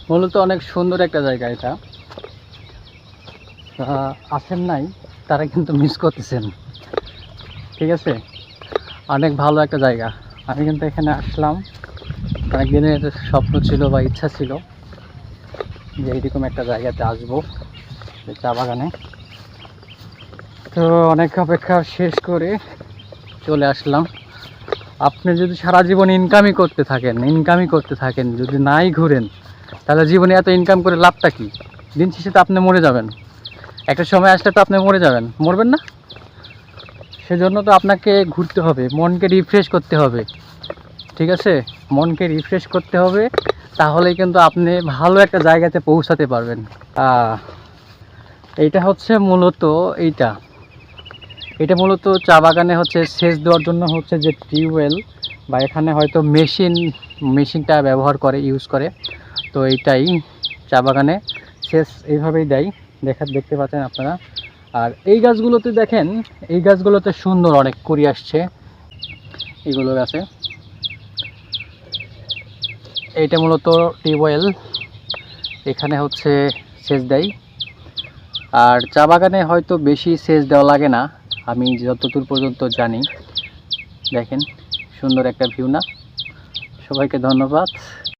মূলত অনেক সুন্দর একটা জায়গা এটা। আসেন নাই তারা কিন্তু মিস করতেছেন। ঠিক আছে, অনেক ভালো একটা জায়গা। আমি কিন্তু এখানে আসলাম, অনেক দিনের স্বপ্ন ছিল বা ইচ্ছা ছিল যে এইরকম একটা জায়গাতে আসবো, চা বাগানে। তো অনেক অপেক্ষা শেষ করে চলে আসলাম। আপনি যদি সারা জীবন ইনকামই করতে থাকেন, যদি নাই ঘুরেন, তাহলে জীবনে এত ইনকাম করে লাভটা কি? দিন শেষে তো আপনি মরে যাবেন। একটা সময় আসলে তো আপনি মরে যাবেন, মরবেন না? সেজন্য তো আপনাকে ঘুরতে হবে, মনকে রিফ্রেশ করতে হবে। ঠিক আছে, মনকে রিফ্রেশ করতে হবে, তাহলেই কিন্তু আপনি ভালো একটা জায়গাতে পৌঁছাতে পারবেন। এইটা হচ্ছে মূলত এইটা এটা মূলত চা বাগানে হচ্ছে সেচ দেওয়ার জন্য হচ্ছে যে টিউবওয়েল, বা এখানে হয়তো মেশিনটা ব্যবহার করে, ইউজ করে। তো এইটাই চা বাগানে সেচ এইভাবেই দেয়, দেখতে পাচ্ছেন আপনারা। আর এই গাছগুলোতে দেখেন, এই গাছগুলোতে সুন্দর অনেক কুড়ি আসছে এগুলো গাছে। এইটা মূলত টিউবওয়েল, এখানে হচ্ছে সেচ দেয়। আর চা বাগানে হয়তো বেশি সেচ দেওয়া লাগে না, আমি যতদূর পর্যন্ত জানি। দেখেন সুন্দর একটা ভিউ না? সবাইকে ধন্যবাদ।